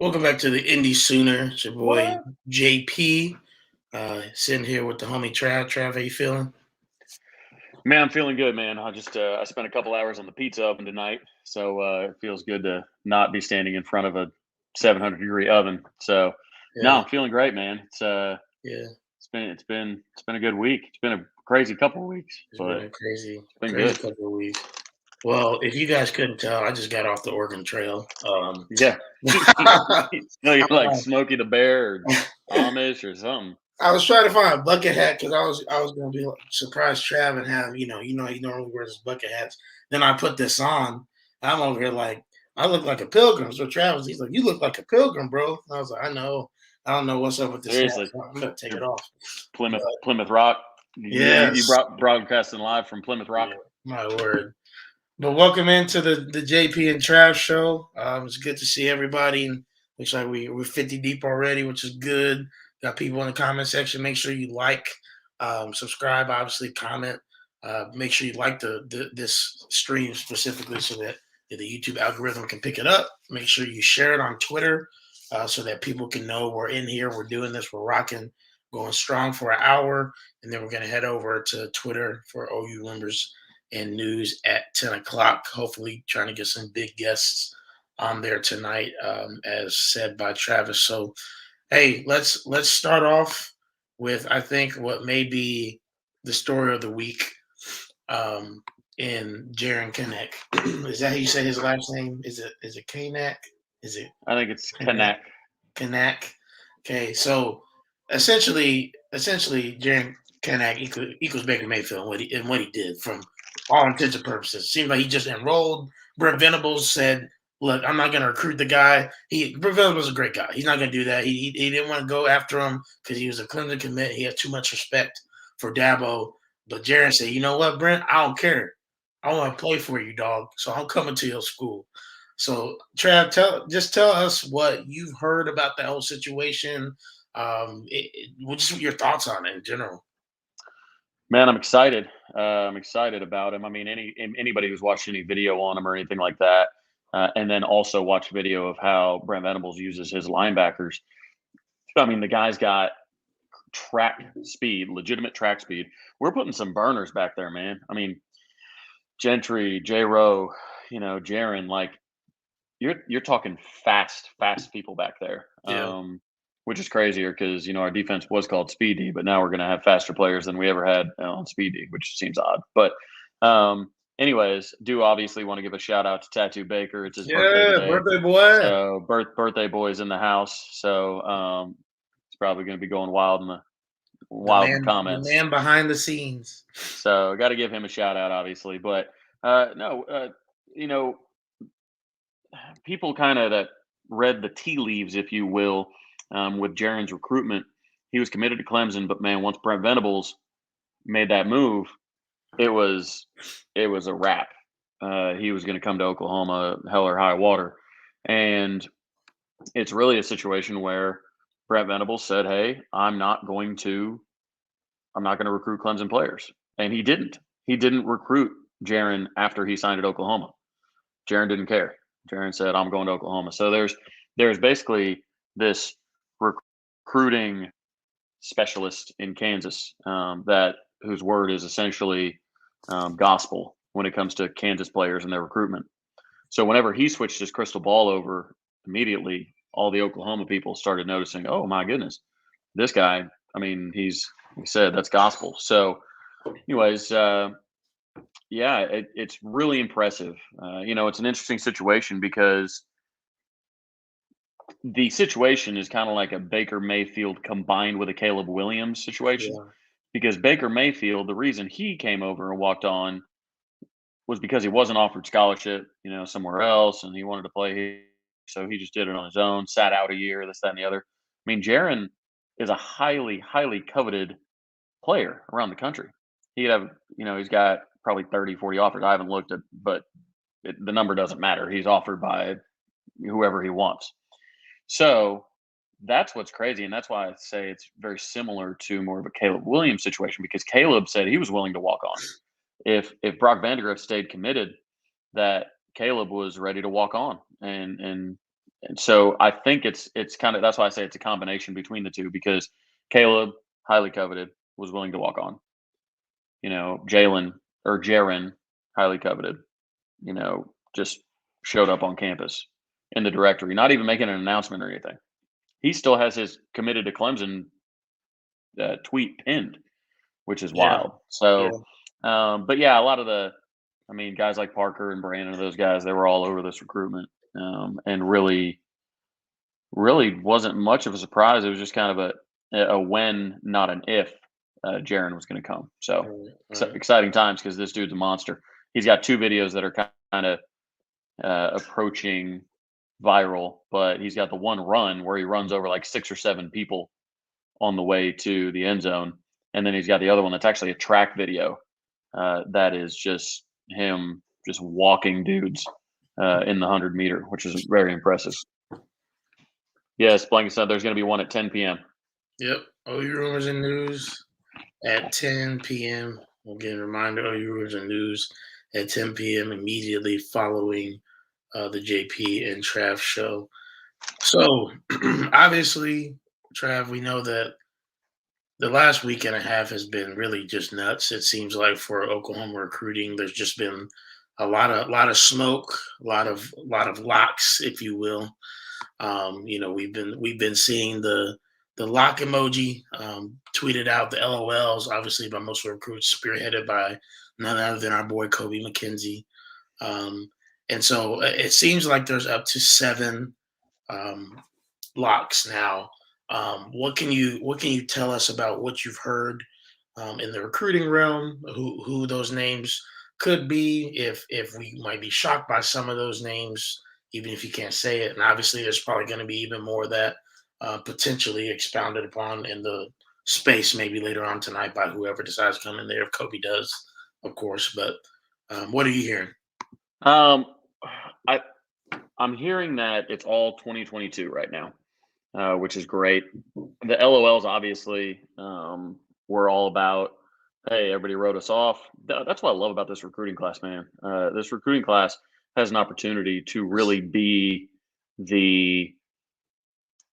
Welcome back to the Indie Sooner. It's your boy What? JP. Sitting here with the homie Trav. Trav, how you feeling? Man, I'm feeling good, man. I spent a couple hours on the pizza oven tonight, so it feels good to not be standing in front of a 700-degree oven. So, no, Yeah, I'm feeling great, man. yeah. It's been a good week. It's been a crazy couple of weeks, It's but been a crazy, it's been crazy good. couple of weeks. Well, if you guys couldn't tell, I just got off the Oregon Trail. Yeah, no, you're like Smokey the Bear or Amish or something. I was trying to find a bucket hat because I was gonna be like, surprised Trav and have he normally wears his bucket hats. Then I put this on. I'm over here like I look like a pilgrim. So Travis, he's like, you look like a pilgrim, bro. And I was like, I know. I don't know what's up with this hat. Seriously, So I'm gonna take it you're off. But Plymouth Rock. You yes, brought broadcasting live from Plymouth yeah, Rock. my word. But welcome into the JP and Trav show. It's good to see everybody. And looks like we're 50 deep already, which is good. Got people in the comment section. Make sure you like, subscribe, obviously comment. Make sure you like this stream specifically so that the YouTube algorithm can pick it up. Make sure you share it on Twitter so that people can know we're in here. We're doing this. We're rocking, going strong for an hour, and then we're gonna head over to Twitter for OU members and news at 10 o'clock. Hopefully, trying to get some big guests on there tonight, as said by Travis. So, hey, let's start off with I think what may be the story of the week. Um, in Jaron Connect. Is that how you say his last name? Is it Kanak? Is it I think it's Kanak? Connect. Kanak? Okay, so essentially, Jaron Kanak equals Baker Mayfield and what he did from all intents and purposes. Seems like he just enrolled. Brent Venables said, "Look, I'm not going to recruit the guy. Brent Venables is a great guy. He's not going to do that. He didn't want to go after him because he was a Clemson commit. He had too much respect for Dabo. But Jaron said, you know what, Brent? I don't care. I want to play for you, dog. So I'm coming to your school." So, Trav, tell us what you've heard about the whole situation. What's your thoughts on it in general? Man, I'm excited. I'm excited about him. I mean, anybody who's watched any video on him or anything like that, and then also watch video of how Brent Venables uses his linebackers. I mean, the guy's got track speed, legitimate track speed. We're putting some burners back there, man. I mean, Gentry, J. Rowe, Jaron, like you're talking fast people back there. Yeah, Which is crazier because our defense was called Speed D, but now we're going to have faster players than we ever had on Speed D, which seems odd. But anyways, do obviously want to give a shout out to Tattoo Baker. It's his birthday yeah, today, birthday boy, so birthday boy is in the house. So it's probably going to be going wild in the the comments. man behind the scenes. So got to give him a shout out, obviously. But no, you know, people kind of that read the tea leaves, if you will, with Jaron's recruitment. He was committed to Clemson, but man, once Brent Venables made that move, it was a wrap. He was going to come to Oklahoma, hell or high water, and it's really a situation where Brent Venables said, "Hey, I'm not going to recruit Clemson players," and he didn't. He didn't recruit Jaron after he signed at Oklahoma. Jaron didn't care. Jaron said, "I'm going to Oklahoma." So there's basically this recruiting specialist in Kansas that whose word is essentially gospel when it comes to Kansas players and their recruitment. So whenever he switched his crystal ball over, immediately all the Oklahoma people started noticing, "Oh my goodness, this guy! I mean, he said that's gospel." So, anyways, yeah, it's really impressive. It's an interesting situation because the situation is kind of like a Baker Mayfield combined with a Caleb Williams situation. Yeah, Because Baker Mayfield, the reason he came over and walked on was because he wasn't offered scholarship, somewhere else, and he wanted to play here. So he just did it on his own, sat out a year, this, that, and the other. I mean, Jaron is a highly, highly coveted player around the country. He's got probably 30, 40 offers. I haven't looked at, but the number doesn't matter. He's offered by whoever he wants. So that's what's crazy. And that's why I say it's very similar to more of a Caleb Williams situation because Caleb said he was willing to walk on. If Brock Vandagriff stayed committed, that Caleb was ready to walk on and And so I think it's kind of, that's why I say it's a combination between the two, because Caleb, highly coveted, was willing to walk on. Jaron, highly coveted, just showed up on campus in the directory, not even making an announcement or anything. He still has his committed to Clemson tweet pinned, which is Yeah, wild. yeah, So, but yeah, a lot of guys like Parker and Brandon, those guys, they were all over this recruitment, and really, really wasn't much of a surprise. It was just kind of a when, not an if, Jaron was going to come. So right. exciting times, because this dude's a monster. He's got 2 videos that are kind of approaching viral, but he's got the one run where he runs over like 6 or 7 people on the way to the end zone, and then he's got the other one that's actually a track video, that is just him just walking dudes in the 100-meter, which is very impressive. Yes, Blanket said there's going to be one at 10 p.m. Yep. OU Rumors and News at 10 p.m. We'll get a reminder, OU Rumors and News at 10 p.m. immediately following the JP and Trav show. So, obviously, Trav, we know that the last week and a half has been really just nuts. It seems like for Oklahoma recruiting, there's just been a lot of smoke, a lot of locks, if you will. We've been seeing the lock emoji tweeted out, the LOLs, obviously by most recruits, spearheaded by none other than our boy Kobe McKenzie. And so it seems like there's up to 7 locks now. What can you tell us about what you've heard in the recruiting realm? Who those names could be? If we might be shocked by some of those names, even if you can't say it. And obviously, there's probably going to be even more of that potentially expounded upon in the space maybe later on tonight by whoever decides to come in there. If Kobe does, of course. But what are you hearing? Um, I I'm hearing that it's all 2022 right now, which is great. The LOLs obviously, were all about, hey, everybody wrote us off. That's what I love about this recruiting class, man. This recruiting class has an opportunity to really be the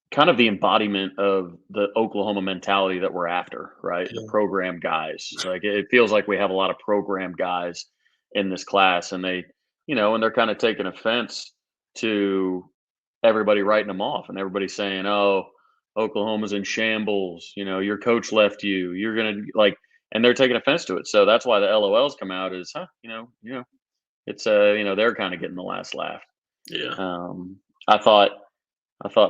kind of the embodiment of the Oklahoma mentality that we're after, right? The Yeah, program guys. Like, it feels like we have a lot of program guys in this class, and they're kind of taking offense to everybody writing them off, and everybody saying, "Oh, Oklahoma's in shambles. Your coach left you. You're gonna like," and they're taking offense to it. So that's why the LOLs come out is, it's they're kind of getting the last laugh. yeah, Um, I thought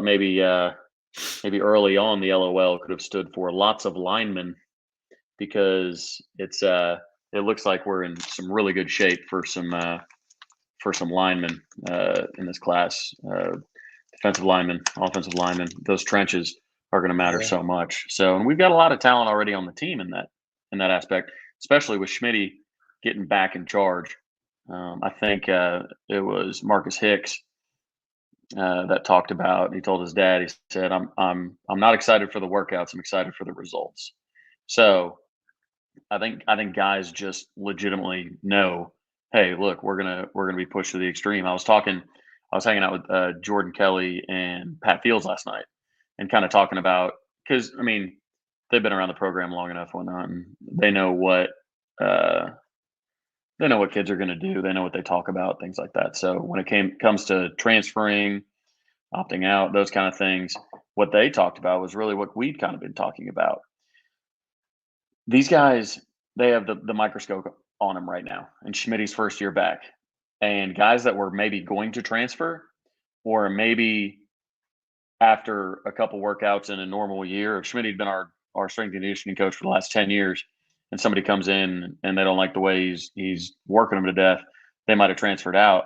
maybe early on the LOL could have stood for lots of linemen, because it looks like we're in some really good shape for some linemen in this class. Defensive linemen, offensive linemen, those trenches are going to matter yeah, so much. So, and we've got a lot of talent already on the team in that aspect, especially with Schmitty getting back in charge. I think it was Marcus Hicks that talked about. He told his dad. He said, "I'm not excited for the workouts. I'm excited for the results." So I think guys just legitimately know, hey, look, we're gonna be pushed to the extreme. I was hanging out with Jordan Kelly and Pat Fields last night, and kind of talking about, because they've been around the program long enough, whatnot, and uh, they know what kids are going to do. They know what they talk about, things like that. So when it comes to transferring, opting out, those kind of things, what they talked about was really what we'd kind of been talking about. These guys, they have the microscope on them right now, and Schmidt's first year back, and guys that were maybe going to transfer, or maybe after a couple workouts in a normal year. If Schmidt had been our strength and conditioning coach for the last 10 years, and somebody comes in and they don't like the way he's working them to death, they might have transferred out.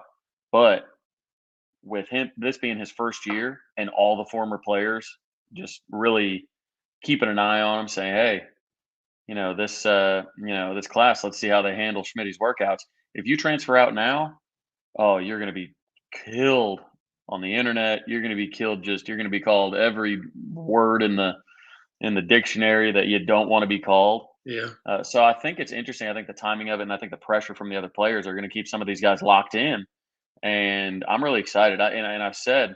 But with him, this being his first year, and all the former players just really keeping an eye on him, saying, "Hey, this class, let's see how they handle Schmidt's workouts. If you transfer out now, oh, you're going to be killed on the internet. You're going to be killed. You're going to be called every word in the dictionary that you don't want to be called." yeah. So I think it's interesting. I think the timing of it, and I think the pressure from the other players are going to keep some of these guys locked in. And I'm really excited. And I've said,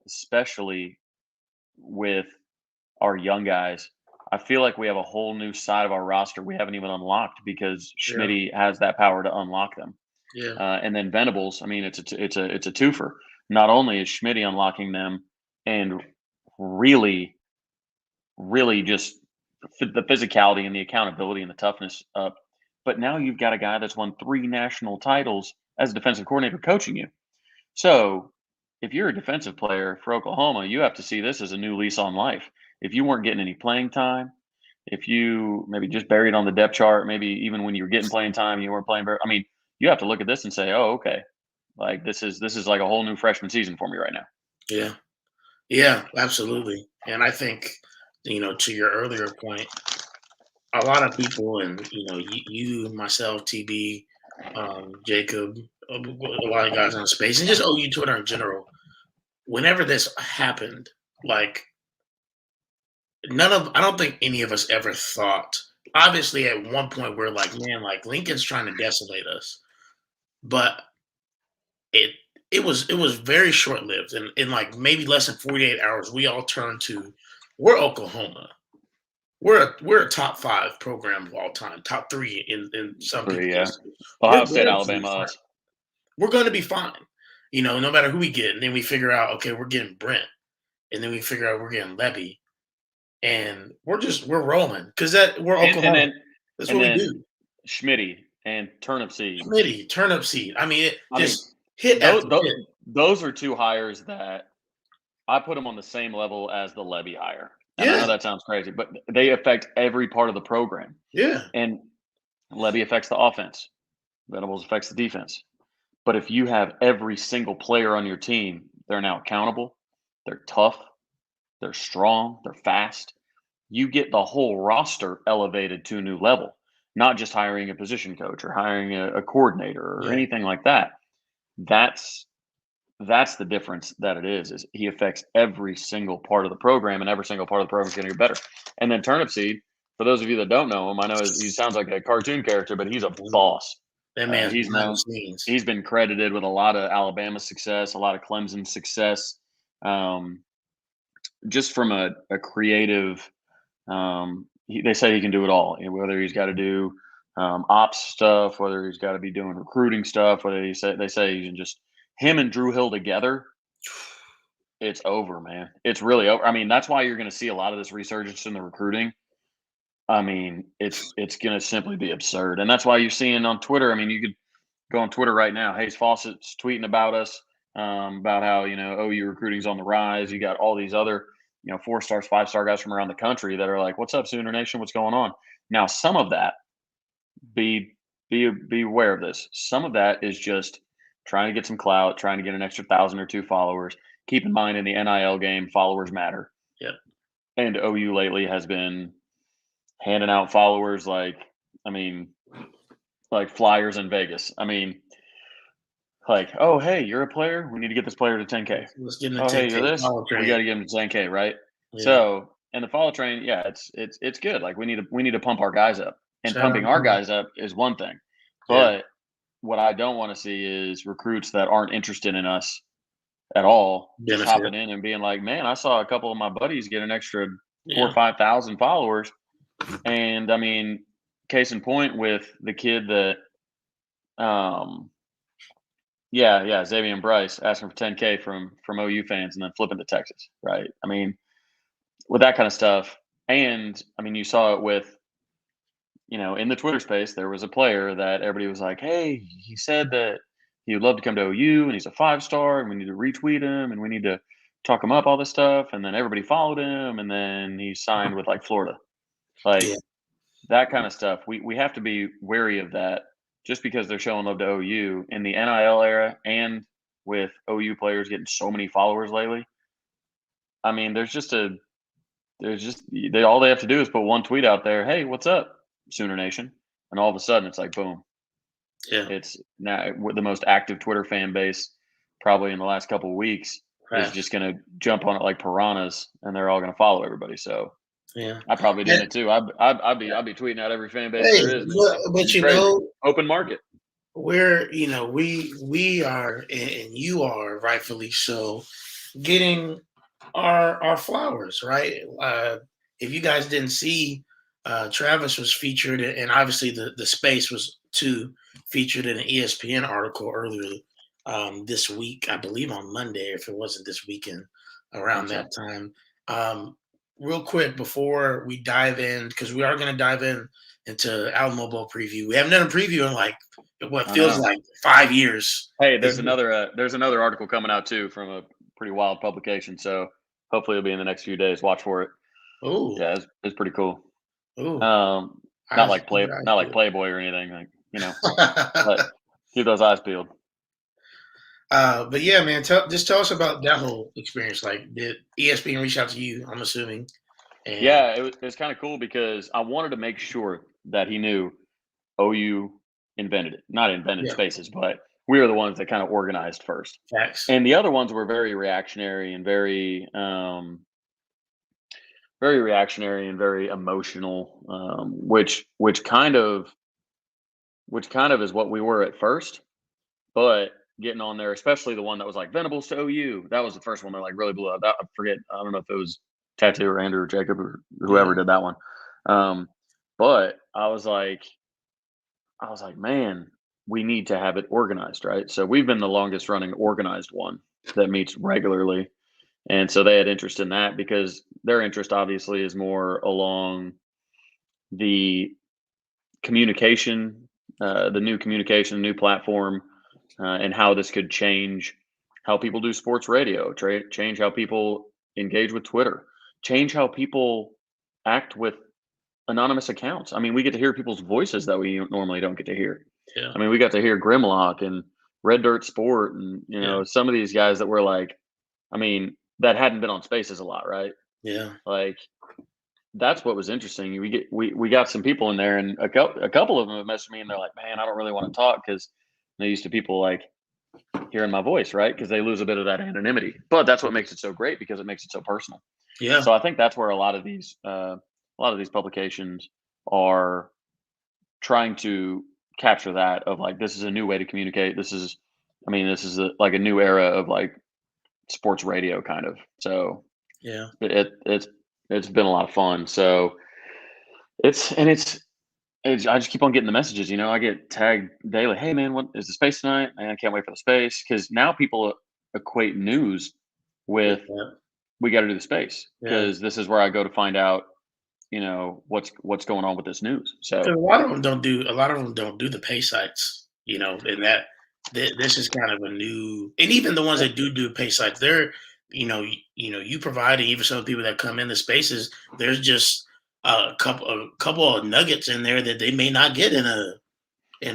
especially with our young guys, I feel like we have a whole new side of our roster we haven't even unlocked because Yeah. Schmitty has that power to unlock them. Yeah. And then Venables, I mean, it's a twofer. Not only is Schmitty unlocking them and really, really just the physicality and the accountability and the toughness up, but now you've got a guy that's won 3 national titles as a defensive coordinator coaching you. So if you're a defensive player for Oklahoma, you have to see this as a new lease on life. If you weren't getting any playing time, if you maybe just buried on the depth chart, maybe even when you were getting playing time, you weren't playing very. I mean, you have to look at this and say, "Oh, okay, like this is like a whole new freshman season for me right now." Yeah. Yeah, absolutely. And I think, to your earlier point, a lot of people, and you, myself, TB, Jacob, a lot of guys on space, and just OU Twitter in general. Whenever this happened, like I don't think any of us ever thought. Obviously, at one point, we're like, man, like Lincoln's trying to desolate us, but it it was very short lived, and in like maybe less than 48 hours, we all turned to we're Oklahoma. We're a top 5 program of all time, top 3 in some 3, people's yeah. history. We're Ohio State, going to be Alabama, fine. us. We're going to be fine. No matter who we get, and then we figure out, okay, we're getting Brent, and then we figure out we're getting Levy, and we're rolling because we're Oklahoma. That's what we do. Schmitty and turnip seed. Schmitty, turnip seed. I mean, hit those, after hit. Those are 2 hires that I put them on the same level as the Levy hire. And I Yeah. know that sounds crazy, but they affect every part of the program. Yeah. And Levy affects the offense. Venables affects the defense. But if you have every single player on your team, they're now accountable, they're tough, they're strong, they're fast. You get the whole roster elevated to a new level, not just hiring a position coach or hiring a coordinator or anything like that. That's the difference that it is he affects every single part of the program, and every single part of the program is going to get better. And then Turnip Seed, for those of you that don't know him, I know he sounds like a cartoon character, but he's a boss. That man's behind the known. scenes. He's been credited with a lot of Alabama success, a lot of Clemson success, just from a creative. They say he can do it all, whether he's got to do ops stuff, whether he's got to be doing recruiting stuff, whether they say he can just him and Drew Hill together. It's over, man. It's really over. I mean, that's why you're going to see a lot of this resurgence in the recruiting. I mean, it's going to simply be absurd, and that's why you're seeing on Twitter. I mean, you could go on Twitter right now. Hayes Fawcett's tweeting about us, about how OU recruiting's on the rise. You got all these other 4-star, 5-star guys from around the country that are like, "What's up, Sooner Nation? What's going on?" Now, some of that, be aware of this. Some of that is just trying to get some clout, trying to get an extra 1,000 or 2 followers. Keep in mind, in the NIL game, followers matter. Yep. And OU lately has been handing out followers like flyers in Vegas. I mean, like, oh, hey, you're a player. We need to get this player to 10K. Let's get in Oh, 10K. hey, you're this. We got to get him to 10K, right? Yeah. So, and the follow train, yeah, it's good. Like we need to pump our guys up, and pumping our guys up is one thing. But what I don't want to see is recruits that aren't interested in us at all just hopping in and being like, man, I saw a couple of my buddies get an extra 4,000 or 5,000 followers, and I mean, case in point with the kid that, Xavier and Bryce asking for 10K from OU fans and then flipping to Texas, right? I mean, with that kind of stuff, and I mean, you saw it with, in the Twitter space, there was a player that everybody was like, hey, he said that he would love to come to OU and he's a 5-star and we need to retweet him and we need to talk him up, all this stuff. And then everybody followed him and then he signed with like Florida. Like that kind of stuff. We have to be wary of that just because they're showing love to OU in the NIL era and with OU players getting so many followers lately. I mean, all they have to do is put one tweet out there. Hey, what's up, Sooner Nation? And all of a sudden it's like, boom. Yeah. It's now the most active Twitter fan base probably in the last couple of weeks is just going to jump on it like piranhas and they're all going to follow everybody. So yeah, I probably did it too. I'd be tweeting out every fan base there is. But open market. We're we are, and you are rightfully so, getting our flowers, right? If you guys didn't see, Travis was featured, and obviously the space was too featured in an ESPN article earlier this week, I believe on Monday, if it wasn't this weekend, I around think so. that time. Um, Real quick before we dive in, because we are going to dive in into Alamo Bowl preview. We haven't done a preview in like what I feels know. like 5 years. Hey, It's there's another article coming out too from a pretty wild publication. So hopefully it'll be in the next few days. Watch for it. oh Yeah, it's pretty cool. oh Um, eyes keep your eyes not like peeled. Playboy or anything, like but keep those eyes peeled. But yeah, man, just tell us about that whole experience. Like, did ESPN reach out to you? I'm assuming, and Yeah, it's kind of cool because I wanted to make sure that he knew OU invented it. Not invented yeah, spaces, but we were the ones that kind of organized first. facts. And the other ones were very reactionary and very emotional, which kind of is what we were at first. But getting on there, especially the one that was like Venables to OU, that was the first one that like really blew up. That, I forget, I don't know if it was Tattoo or Andrew or Jacob or Yeah, whoever did that one. Um, but I was like, man, we need to have it organized, right? So we've been the longest running organized one that meets regularly. And so they had interest in that because their interest obviously is more along the communication, the new platform, and how this could change how people do sports radio, change how people engage with Twitter, change how people act with anonymous accounts. I mean, we get to hear people's voices that we normally don't get to hear. yeah, I mean, we got to hear Grimlock and Red Dirt Sport, and yeah, some of these guys that were like, I mean, that hadn't been on Spaces a lot, right? yeah, Like that's what was interesting. We got some people in there, and a couple of them have messaged me, and they're like, "Man, I don't really want to talk because they're used to people like hearing my voice, right? Because they lose a bit of that anonymity. But that's what makes it so great because it makes it so personal. yeah, So I think that's where a lot of these publications are trying to capture that of like this is a new way to communicate. This is like a new era of like sports radio kind of. So yeah, it's been a lot of fun. So it's I just keep on getting the messages. I get tagged daily. Hey man, what is the space tonight? Man, I can't wait for the space because now people equate news with yeah, we got to do the space yeah. because this is where I go to find out what's going on with this news. Because So a lot of them don't do. A lot of them don't do the pay sites. And that this is kind of a new. And even the ones yeah, that do pay sites, they're you provide, and even some people that come in the spaces, there's just a couple of nuggets in there that they may not get in a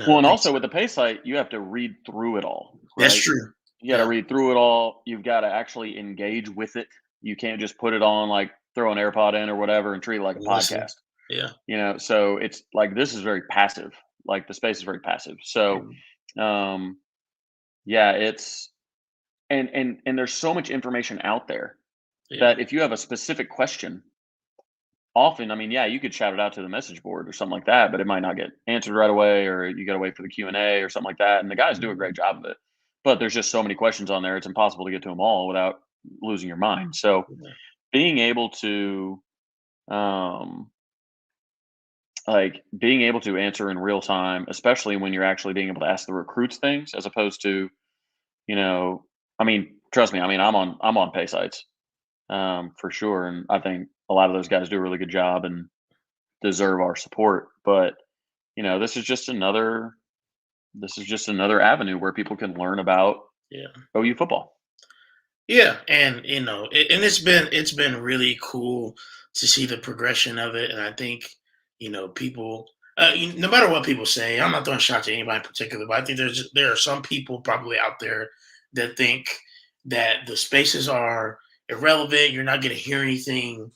well, and pay also site. with the pay site, you have to read through it all, That's right? true. You got to Yeah. read through it all. You've got to actually engage with it. You can't just put it on like throw an AirPod in or whatever and treat it like a Listen. podcast. Yeah. So it's like this is very passive. Like the space is very passive. So Yeah. um yeah, it's and there's so much information out there Yeah. that if you have a specific question, often, I mean, yeah, you could shout it out to the message board or something like that, but it might not get answered right away, or you got to wait for the Q&A or something like that. And the guys do a great Mhm. job of it, but there's just so many questions on there. It's impossible to get to them all without losing your mind. So Yeah. being able to, um, being able to answer in real time, especially when you're actually being able to ask the recruits things as opposed to, you know, I mean, trust me, I mean, I'm on pay sites, for sure. And I think a lot of those guys do a really good job and deserve our support. But this is just another avenue where people can learn about Yeah. OU football. Yeah, and and it's been really cool to see the progression of it, and I think people, no matter what people say, I'm not throwing shots at anybody in particular, but I think there are some people probably out there that think that the spaces are irrelevant. You're not going to hear anything.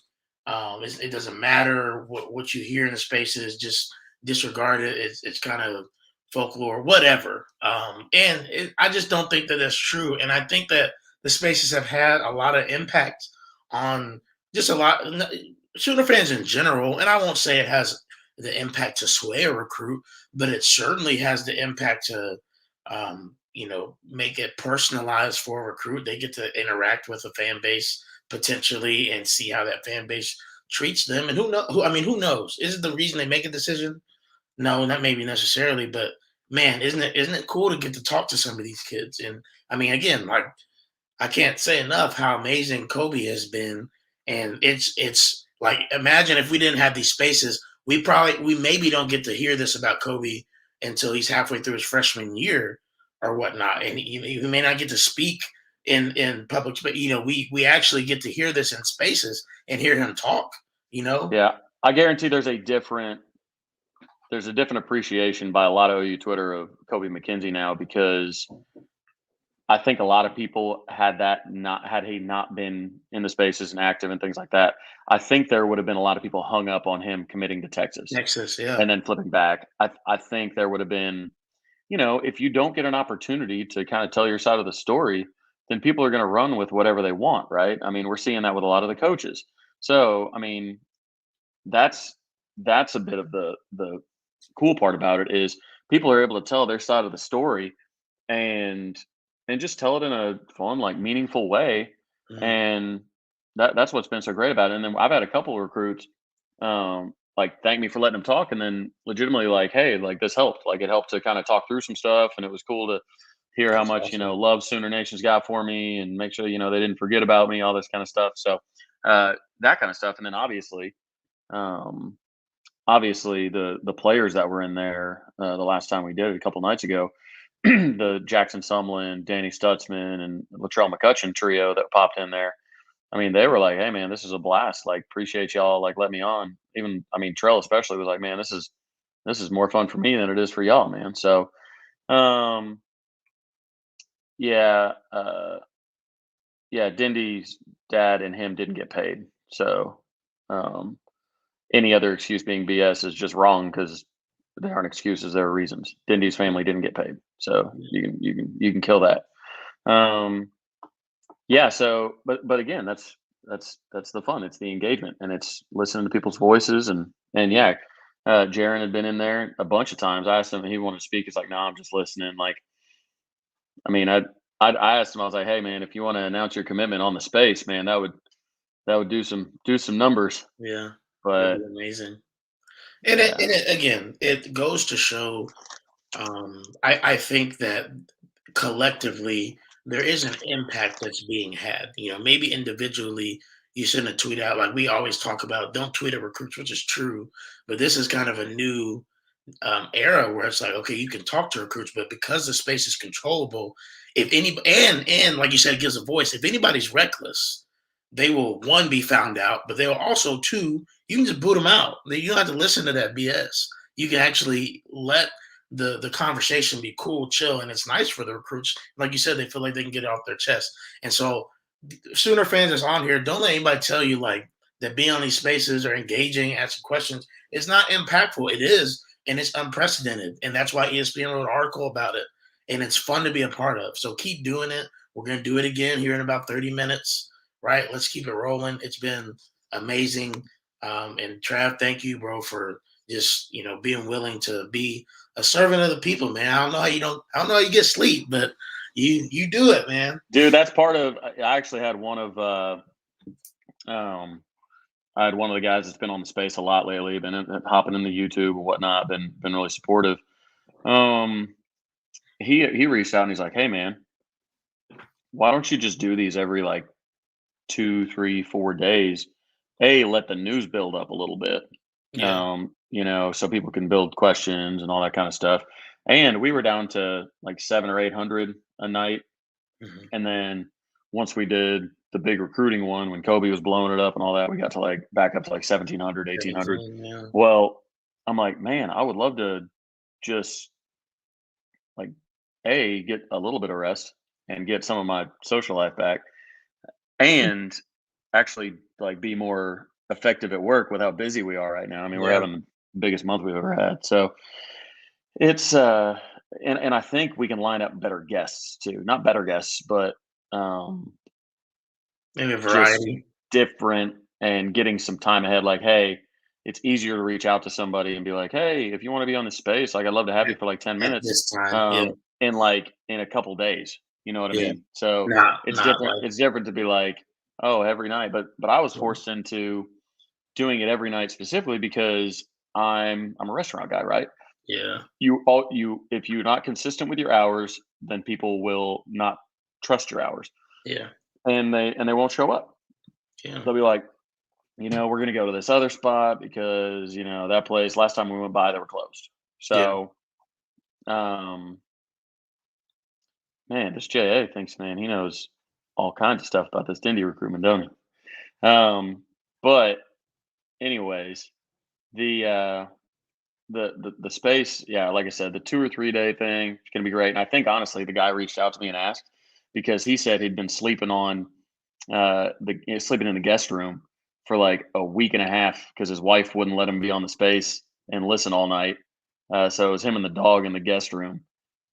It doesn't matter what you hear in the spaces. Just disregard it. It's kind of folklore, whatever. I just don't think that that's true, and I think that the spaces have had a lot of impact on just a lot Sooner fans in general. And I won't say it has the impact to sway a recruit, but it certainly has the impact to make it personalized for a recruit. They get to interact with a fan base potentially and see how that fan base treats them. And who knows? Is it the reason they make a decision? No, not maybe necessarily, but man, isn't it cool to get to talk to some of these kids? And I mean, again, like I can't say enough how amazing Kobe has been. And it's like imagine if we didn't have these spaces, we maybe don't get to hear this about Kobe until he's halfway through his freshman year or whatnot. And he may not get to speak in public, but we actually get to hear this in spaces and hear him talk, Yeah. I guarantee there's a different appreciation by a lot of OU Twitter of Kobe McKenzie now, because I think a lot of people had he not been in the spaces and active and things like that. I think there would have been a lot of people hung up on him committing to Texas Yeah. and then flipping back. I think there would have been, if you don't get an opportunity to kind of tell your side of the story, then people are going to run with whatever they want, right? I mean, we're seeing that with a lot of the coaches. So, I mean, that's a bit of the cool part about it is people are able to tell their side of the story and just tell it in a fun, like meaningful way. Mhm. And that's what's been so great about it. And then I've had a couple of recruits like thank me for letting them talk, and then legitimately like, hey, like this helped. Like it helped to kind of talk through some stuff, and it was cool to hear how That's much awesome. love Sooner Nation's got for me, and make sure they didn't forget about me, all this kind of stuff. So that kind of stuff, and then um, obviously the players that were in there the last time we did it a couple nights ago, the Jackson Sumlin, Danny Stutzman, and Latrell McCutcheon trio that popped in there. I mean, they were like, "Hey, man, this is a blast. Like, appreciate y'all. Like, let me on." Even, I mean, Trell especially was like, "Man, this is more fun for me than it is for y'all, man." So, um, yeah, yeah, Dindy's dad and him didn't get paid. So, um, any other excuse being BS is just wrong because they aren't excuses; they're reasons. Dindy's family didn't get paid, so you can kill that. Um, yeah. So, but again, that's the fun. It's the engagement, and it's listening to people's voices, and yeah. Jaron had been in there a bunch of times. I asked him if he wanted to speak. He's like, "No, I'm just listening." Like, I mean, I asked him. I was like, "Hey, man, if you want to announce your commitment on the space, man, that would do some numbers." Yeah, that'd But be amazing. And yeah, again, it goes to show. I think that collectively there is an impact that's being had. Maybe individually you send a tweet out like we always talk about. Don't tweet at recruits, which is true, but this is kind of a new era where it's like, okay, you can talk to recruits, but because the space is controllable, if any and like you said, it gives a voice. If anybody's reckless, they will one be found out, but they'll also two, you can just boot them out. You don't have to listen to that BS. You can actually let the conversation be cool, chill, and it's nice for the recruits. Like you said, they feel like they can get it off their chest. And so, Sooner fans that's on here, don't let anybody tell you like that being on these spaces or engaging, asking questions is not impactful. It is, and it's unprecedented. And that's why ESPN wrote an article about it. And it's fun to be a part of. So keep doing it. We're going to do it again here in about 30 minutes, right? Let's keep it rolling. It's been amazing. And Trav, thank you, bro, for just, being willing to be a servant of the people, man. I don't know how you get sleep, but you do it, man. dude, that's part of. I actually had one of. Um, I had one of the guys that's been on the space a lot lately, hopping in the YouTube and whatnot, been really supportive. Um, he reached out and he's like, "Hey, man, why don't you just do these every like 2, 3, 4 days? Let the news build up a little bit, Yeah. so people can build questions and all that kind of stuff." And we were down to like 700 or 800 a night, Mhm. and then once we did the big recruiting one when Kobe was blowing it up and all that, we got to like back up to like 1700, 1800. 17, yeah. Well, I'm like, man, I would love to just like get a little bit of rest and get some of my social life back, and actually like be more effective at work with how busy we are right now. I mean, we're Yeah. having the biggest month we've ever had. So it's and I think we can line up better guests too. Not better guests, but um Maybe a just variety different, and getting some time ahead. Like, hey, it's easier to reach out to somebody and be like, hey, if you want to be on this space, like I'd love to have you at, for like 10 at minutes. this time. Yeah. in a couple days. You know what I Yeah. mean? So it's Not different. like It's different to be like, oh, every night. But I was yeah. forced into doing it every night specifically because I'm a restaurant guy, right? Yeah. You if you're not consistent with your hours, then people will not trust your hours, Yeah. and they won't show up. Yeah. They'll be like, we're gonna go to this other spot because that place last time we went by they were closed. Yeah. So, um, man, this JA thinks, man, he knows all kinds of stuff about this Dindy recruitment, don't he? But anyways, the the space, yeah, like I said, the 2 or 3 day thing is gonna be great. And I think honestly, the guy reached out to me and asked because he said he'd been sleeping on sleeping in the guest room for like a week and a half because his wife wouldn't let him be on the space and listen all night. So it was him and the dog in the guest room.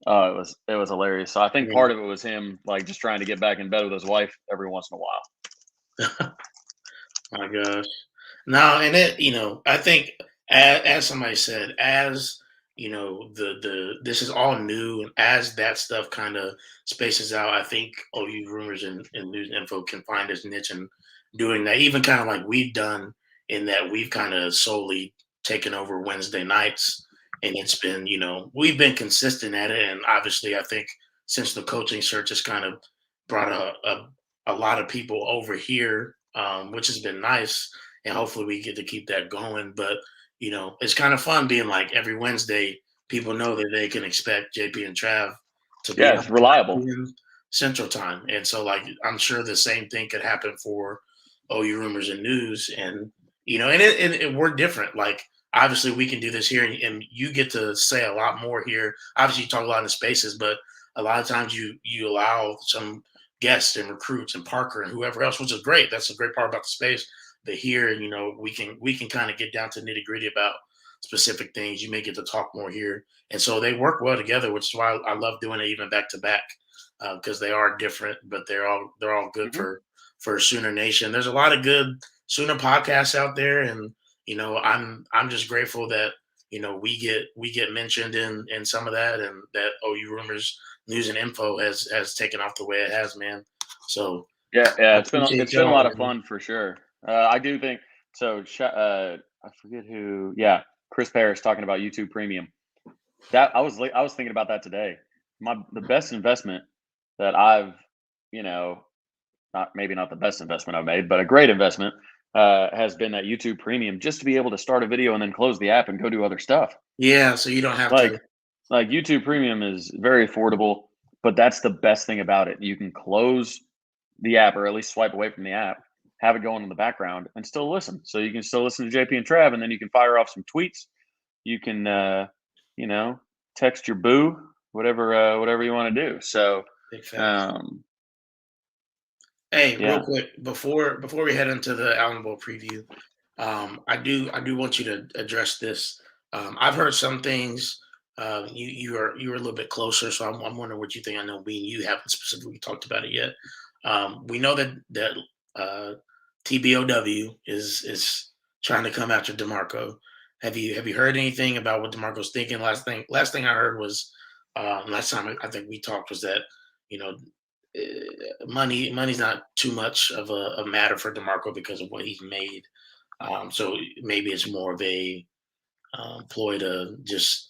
It was hilarious. So I think Yeah. part of it was him like just trying to get back in bed with his wife every once in a while. My gosh. No, and I think as somebody said, as the this is all new, and as that stuff kind of spaces out, I think OU rumors and news info can find its niche in doing that. Even kind of like we've done in that we've kind of solely taken over Wednesday nights, and it's been we've been consistent at it, and obviously I think since the coaching search has kind of brought a lot of people over here, which has been nice, and hopefully we get to keep that going. But it's kind of fun being like every Wednesday, people know that they can expect JP and Trav to be Yeah, on it's reliable. 9 p.m. Central Time, and so like I'm sure the same thing could happen for OU rumors and news, and and we're different. Like obviously we can do this here, and you get to say a lot more here. Obviously you talk a lot in the spaces, but a lot of times you allow some guests and recruits and Parker and whoever else, which is great. That's a great part about the space. But here, we can kind of get down to nitty gritty about specific things. You may get to talk more here, and so they work well together, which is why I love doing it even back to back because they are different, but they're all good Hmm. for Sooner Nation. There's a lot of good Sooner podcasts out there, and I'm just grateful that we get mentioned in some of that, and that OU rumors news and info has taken off the way it has, man. So Yeah, yeah, I it's been appreciate it's been a lot y'all, of man. fun for sure. I do think so. I forget who. Yeah, Chris Parrish talking about YouTube Premium. That I was thinking about that today. The best investment that I've, you know, not maybe not the best investment I've made, but a great investment has been that YouTube Premium just to be able to start a video and then close the app and go do other stuff. Yeah, so you don't have to. Like YouTube Premium is very affordable, but that's the best thing about it. You can close the app or at least swipe away from the app, have it going in the background and still listen. So you can still listen to JP and Trav and then you can fire off some tweets. You can you know, text your boo, whatever you want to do. So Big facts. um Hey, real yeah. quick before we head into the Alamo Bowl preview, I do want you to address this. I've heard some things. You are a little bit closer, so I'm wondering what you think. I know me and you haven't specifically talked about it yet. We know that TBOW is trying to come after DeMarco. Have you heard anything about what DeMarco's thinking? Last thing I heard was last time I think we talked was that you know money's not too much of a matter for DeMarco because of what he's made. So maybe it's more of a ploy to just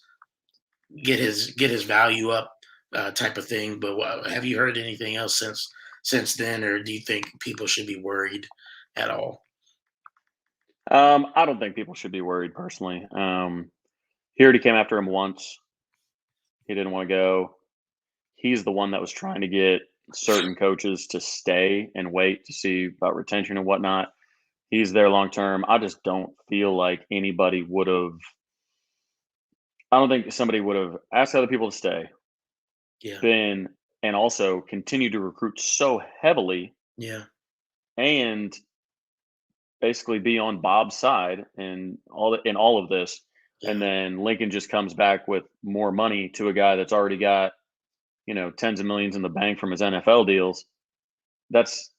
get his value up type of thing. But have you heard anything else since then, or do you think people should be worried at all? I don't think people should be worried personally. He already came after him once. He didn't want to go. He's the one that was trying to get certain coaches to stay and wait to see about retention and whatnot. He's there long term. I just don't feel like anybody would have. I don't think somebody would have asked other people to stay, Yeah, then and also continue to recruit so heavily yeah, and basically be on Bob's side and in all of this. And yeah, then Lincoln just comes back with more money to a guy that's already got, tens of millions in the bank from his NFL deals. That's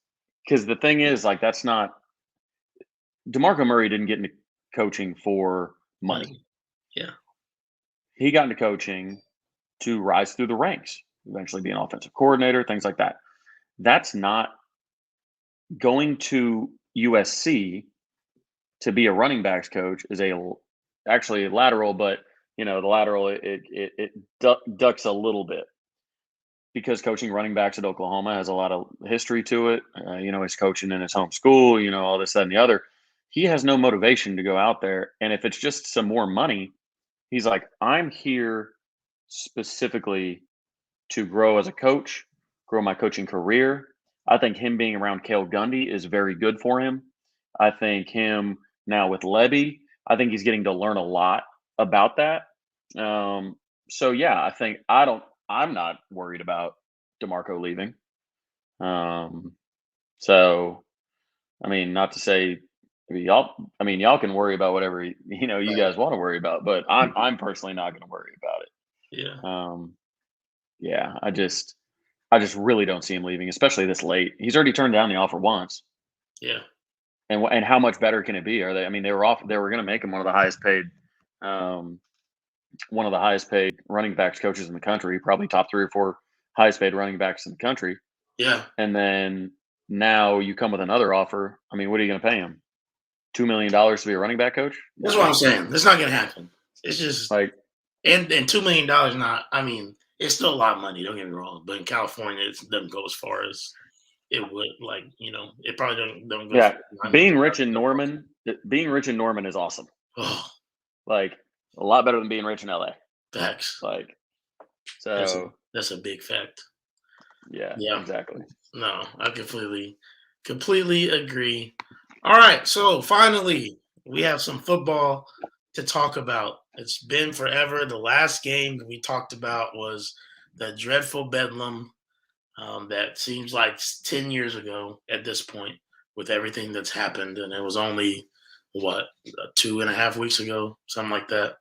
because the thing is, like, that's not DeMarco Murray didn't get into coaching for money. money. Yeah, He got into coaching to rise through the ranks, eventually be an offensive coordinator, things like that. That's not going to USC to be a running backs coach is actually lateral, but the lateral it ducks a little bit because coaching running backs at Oklahoma has a lot of history to it. He's coaching in his home school, all this, that, and the other. He has no motivation to go out there. And if it's just some more money, he's like, I'm here specifically to grow as a coach, grow my coaching career. I think him being around Cale Gundy is very good for him. I think him now with Levy, I think he's getting to learn a lot about that. So yeah, I think I'm not worried about DeMarco leaving. So I mean, not to say y'all can worry about whatever you guys want to worry about, but I'm personally not going to worry about it. Yeah. Yeah, I just really don't see him leaving, especially this late. He's already turned down the offer once. Yeah. And how much better can it be? Are they? I mean, they were going to make him one of the highest paid running backs coaches in the country, probably top 3 or 4 highest paid running backs in the country. Yeah. And then now you come with another offer. I mean, what are you going to pay him? $2 million to be a running back coach? That's what I'm saying. It's not going to happen. It's just like, and $2 million not. I mean, it's still a lot of money. Don't get me wrong, but in California, it doesn't go as far as it would. Like, it probably don't go. Yeah, being rich in Norman is awesome. Oh, like a lot better than being rich in LA. Facts. Like, so that's a big fact. Yeah, exactly. No, I completely agree. All right, so finally, we have some football to talk about. It's been forever. The last game we talked about was the dreadful Bedlam that seems like 10 years ago at this point with everything that's happened. And it was only, 2.5 weeks ago, something like that.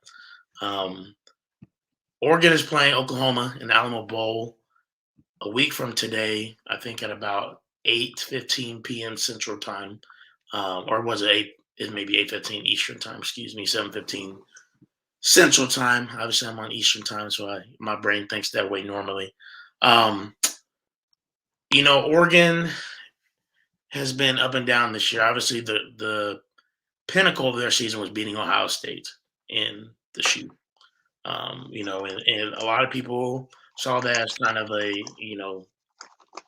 Oregon is playing Oklahoma in the Alamo Bowl a week from today, I think at about 8:15 p.m. Central Time. Or was it 8? It may be 8:15 Eastern Time, 7:15 Central Time. Obviously, I'm on Eastern Time, so my brain thinks that way normally. Oregon has been up and down this year. Obviously, the pinnacle of their season was beating Ohio State in the shoot. And a lot of people saw that as kind of a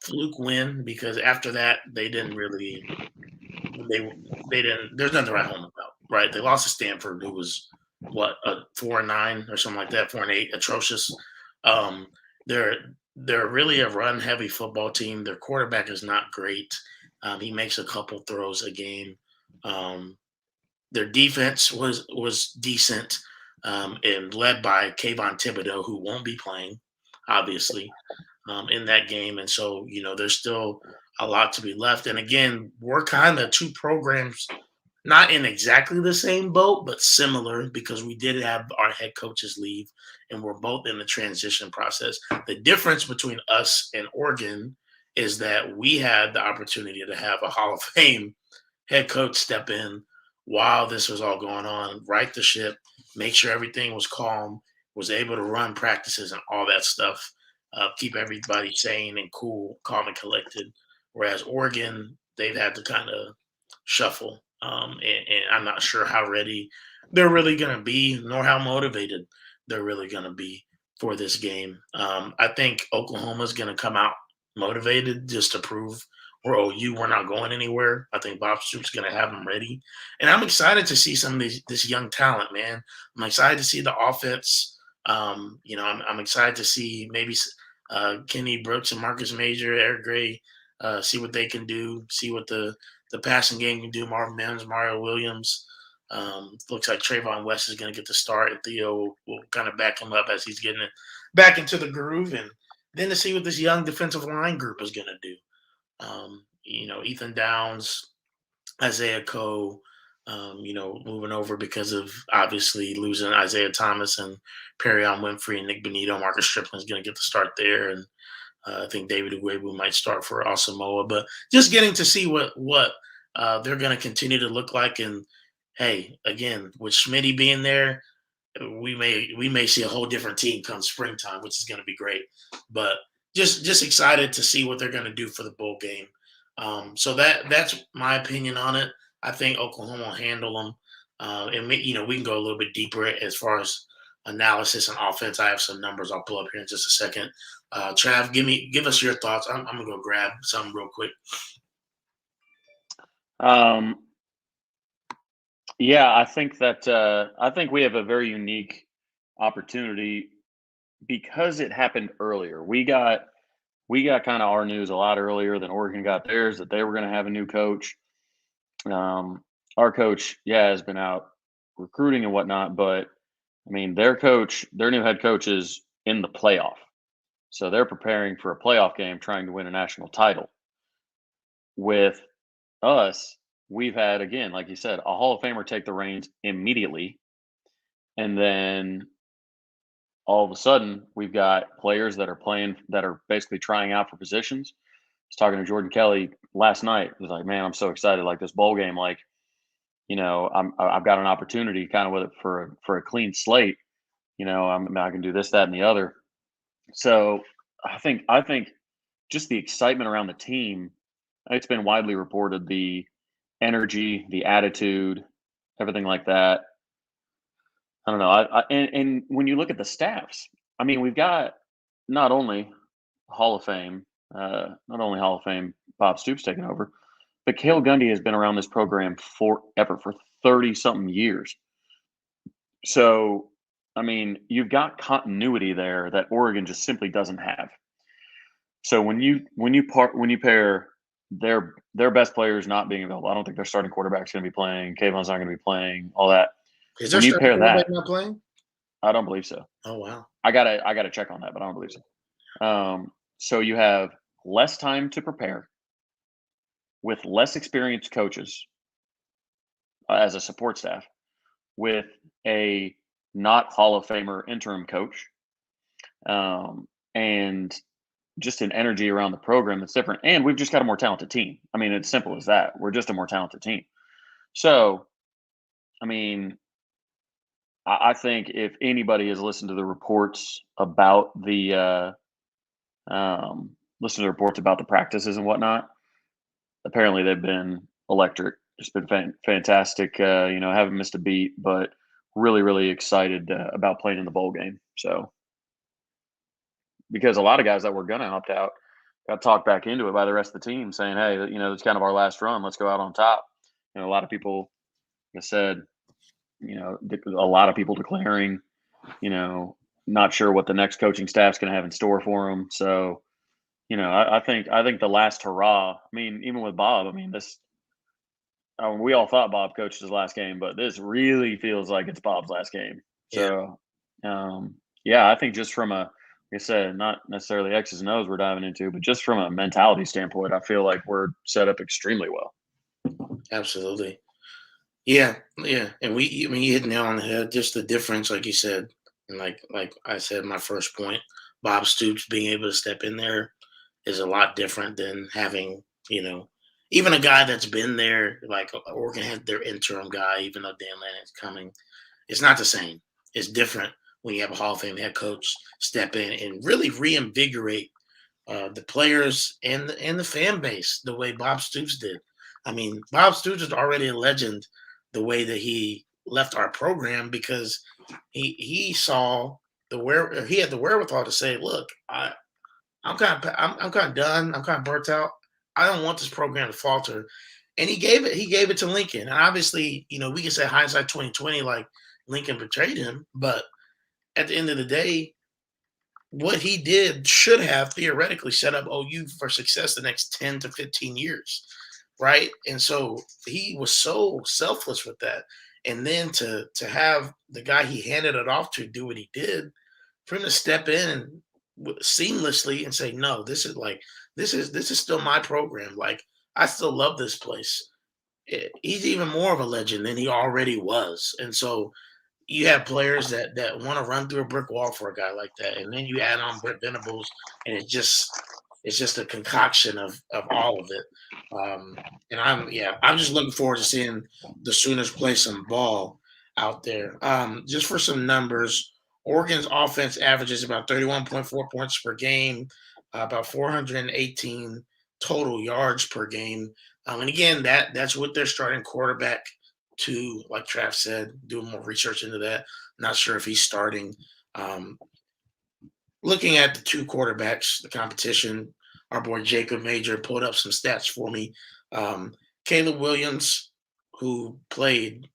fluke win because after that they didn't really they didn't. There's nothing to write home about, right? They lost to Stanford, who was a 4-9 or something like that, 4-8, atrocious. They're really a run heavy football team. Their quarterback is not great. He makes a couple throws a game. Their defense was decent and led by Kayvon Thibodeau, who won't be playing, obviously, in that game. And so, there's still a lot to be left. And again, we're kind of two programs not in exactly the same boat, but similar because we did have our head coaches leave and we're both in the transition process. The difference between us and Oregon is that we had the opportunity to have a Hall of Fame head coach step in while this was all going on, right the ship, make sure everything was calm, was able to run practices and all that stuff, keep everybody sane and cool, calm and collected. Whereas Oregon, they've had to kind of shuffle. And I'm not sure how ready they're really going to be, nor how motivated they're really going to be for this game. I think Oklahoma's going to come out motivated just to prove we're OU, we're not going anywhere. I think Bob Stoops going to have them ready. And I'm excited to see some of this young talent, man. I'm excited to see the offense. I'm excited to see maybe Kenny Brooks and Marcus Major, Eric Gray, see what they can do, see what the passing game can do. Marvin Mims, Mario Williams. Looks like Trayvon West is going to get the start, and Theo will kind of back him up as he's getting it back into the groove. And then to see what this young defensive line group is going to do. Ethan Downs, Isaiah Coe, moving over because of obviously losing Isaiah Thomas and Perrion Winfrey and Nick Benito. Marcus Strickland is going to get the start there. And I think David Ugwebu might start for Asamoah. But just getting to see what they're going to continue to look like. And, hey, again, with Schmitty being there, we may see a whole different team come springtime, which is going to be great. But just excited to see what they're going to do for the bowl game. So that's my opinion on it. I think Oklahoma will handle them, and we can go a little bit deeper as far as analysis and offense. I have some numbers I'll pull up here in just a second. Trav, give us your thoughts. I'm gonna go grab something real quick. Yeah, I think we have a very unique opportunity because it happened earlier. We got kind of our news a lot earlier than Oregon got theirs that they were going to have a new coach. Our coach, has been out recruiting and whatnot, but I mean, their new head coach is in the playoff, so they're preparing for a playoff game, trying to win a national title. With us, we've had, again, like you said, a Hall of Famer take the reins immediately, and then all of a sudden we've got players that are basically trying out for positions. I was talking to Jordan Kelly last night. He was like, "Man, I'm so excited! Like this bowl game, like I've got an opportunity kind of with it for a clean slate. I can do this, that, and the other." So I think just the excitement around the team. It's been widely reported the energy, the attitude, everything like that. I don't know. And when you look at the staffs, I mean, we've got not only Hall of Fame, Bob Stoops taking over, but Cale Gundy has been around this program forever, for 30 something years. So, I mean, you've got continuity there that Oregon just simply doesn't have. So when you pair their best players not being available, I don't think their starting quarterback's going to be playing. Kayvon's not going to be playing. All that. Is their starting quarterback not playing? I don't believe so. Oh wow. I gotta check on that, but I don't believe so. So you have less time to prepare, with less experienced coaches as a support staff, with a not Hall of Famer interim coach, and just an energy around the program that's different. And we've just got a more talented team. I mean, it's simple as that. We're just a more talented team. So, I mean, I think if anybody has listened to the reports about the practices and whatnot, apparently they've been electric. It's been fantastic. Haven't missed a beat, but really, really excited about playing in the bowl game. So, because a lot of guys that were going to opt out got talked back into it by the rest of the team, saying, "Hey, it's kind of our last run. Let's go out on top." A lot of people, like I said, a lot of people declaring, not sure what the next coaching staff's going to have in store for them. So, I think the last hurrah. I mean, even with Bob, I mean, we all thought Bob coached his last game, but this really feels like it's Bob's last game. So, I think just from like I said, not necessarily X's and O's we're diving into, but just from a mentality standpoint, I feel like we're set up extremely well. Absolutely. Yeah. And you hit the nail on the head. Just the difference, like you said, and like I said, my first point, Bob Stoops being able to step in there is a lot different than having, even a guy that's been there, like Oregon had their interim guy, even though Dan Lanning's coming. It's not the same. It's different when you have a Hall of Fame head coach step in and really reinvigorate the players and the fan base the way Bob Stoops did. I mean, Bob Stoops is already a legend the way that he left our program, because he saw he had the wherewithal to say, "Look, I'm kind of done. I'm kind of burnt out. I don't want this program to falter." And he gave it to Lincoln. And obviously, we can say hindsight 2020, like Lincoln betrayed him, but at the end of the day, what he did should have theoretically set up OU for success the next 10 to 15 years, right? And so he was so selfless with that. And then to have the guy he handed it off to do what he did, for him to step in seamlessly and say, "No, this is still my program. Like, I still love this place." He's even more of a legend than he already was. And so you have players that want to run through a brick wall for a guy like that, and then you add on Brent Venables, and it's just a concoction of all of it. And I'm just looking forward to seeing the Sooners play some ball. out there. Just for some numbers, Oregon's offense averages about 31.4 points per game, about 418 total yards per game. And again, that's with their starting quarterback too. Like Trav said, doing more research into that. Not sure if he's starting. Um, Looking at the two quarterbacks, the competition, our boy Jacob Major pulled up some stats for me. Caleb Williams, who played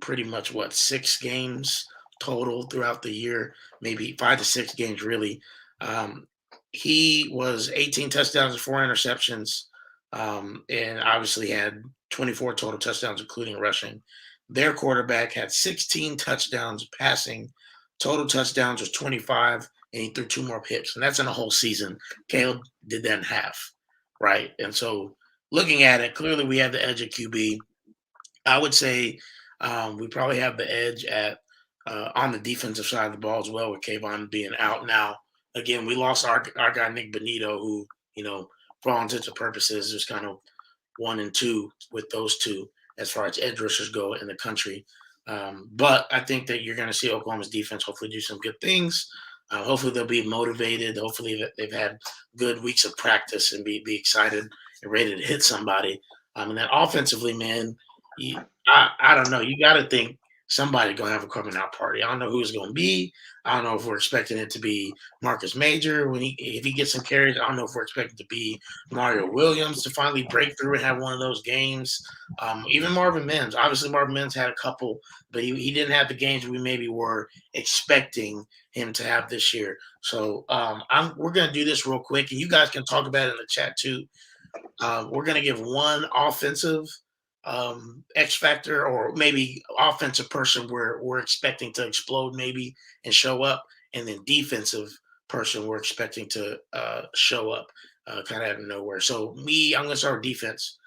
pretty much 6 games total throughout the year, maybe 5 to 6 games really. Um, he was 18 touchdowns and 4 interceptions, and obviously had 24 total touchdowns, including rushing. Their quarterback had 16 touchdowns passing. Total touchdowns was 25, and he threw 2 more picks, and that's in a whole season. Caleb did that in half, right? And so, looking at it, clearly we have the edge at QB. I would say we probably have the edge at on the defensive side of the ball as well, with Kayvon being out now. Again, we lost our guy Nick Benito, who for all intents and purposes, is kind of 1 and 2 with those two as far as edge rushers go in the country. But I think that you're going to see Oklahoma's defense hopefully do some good things. Hopefully they'll be motivated. Hopefully they've had good weeks of practice and be excited and ready to hit somebody. And then offensively, man, I don't know. You got to think somebody's going to have a coming out party. I don't know who it's going to be. I don't know if we're expecting it to be Marcus Major if he gets some carries. I don't know if we're expecting it to be Mario Williams to finally break through and have one of those games. Even Marvin Mims. Obviously, Marvin Mims had a couple, but he didn't have the games we maybe were expecting him to have this year. So we're going to do this real quick, and you guys can talk about it in the chat too. We're going to give one offensive X factor, or maybe offensive person we're expecting to explode maybe and show up, and then defensive person we're expecting to show up kind of out of nowhere. So I'm going to start with defense.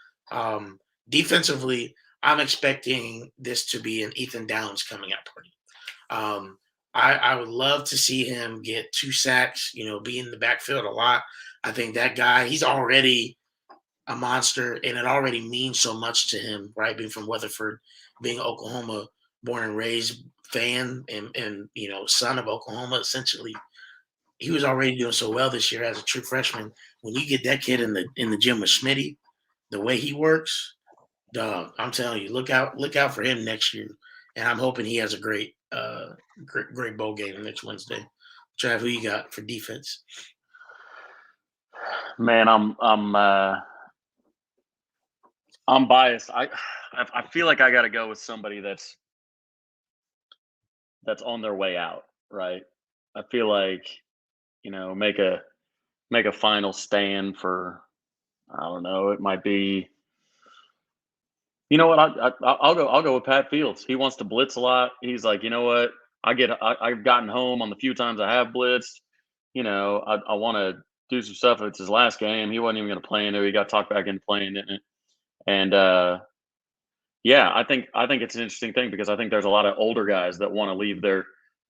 Defensively, I'm expecting this to be an Ethan Downs coming out party. I would love to see him get 2 sacks, be in the backfield a lot. I think that guy, he's already a monster, and it already means so much to him, right? Being from Weatherford, being an Oklahoma born and raised fan, and son of Oklahoma, essentially. He was already doing so well this year as a true freshman. When you get that kid in the gym with Smitty, the way he works, dog, I'm telling you, look out for him next year. And I'm hoping he has a great bowl game next Wednesday. Trav, who you got for defense? Man, I'm biased. I feel like I got to go with somebody that's on their way out, right? I feel like make a final stand for, I don't know, it might be. You know what? I'll go with Pat Fields. He wants to blitz a lot. He's like, you know what? I've gotten home on the few times I have blitzed. I want to do some stuff. It's his last game. He wasn't even going to play in it. He got talked back into playing it. And yeah, I think it's an interesting thing, because I think there's a lot of older guys that want to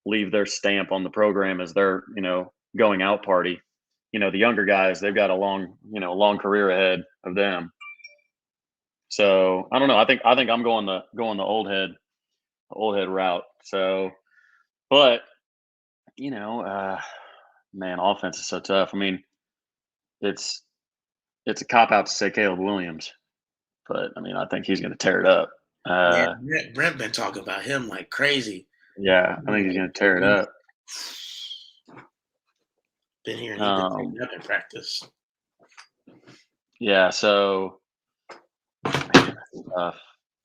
leave their stamp on the program as their going out party. The younger guys, they've got a long career ahead of them. So I don't know. I think I'm going the old head route. So, but man, offense is so tough. I mean, it's a cop out to say Caleb Williams, but I mean, I think he's going to tear it up. Brent been talking about him like crazy. Yeah, I think he's going to tear it up. Been hearing he's been tearing up in practice. Yeah, so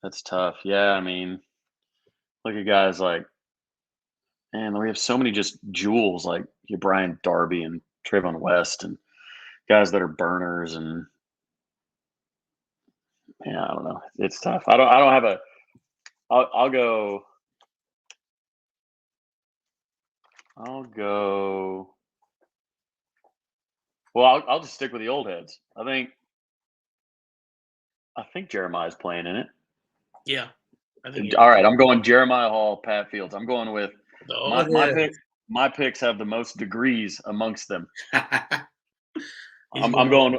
that's tough. Yeah, I mean, look at guys like, man, we have so many just jewels like Brian Darby and Trayvon West, and guys that are burners, and yeah, I don't know. It's tough. I don't have a. I'll go. Well, I'll just stick with the old heads. I think Jeremiah's playing in it. Yeah. All right, I'm going Jeremiah Hall, Pat Fields. I'm going with my picks have the most degrees amongst them. I'm going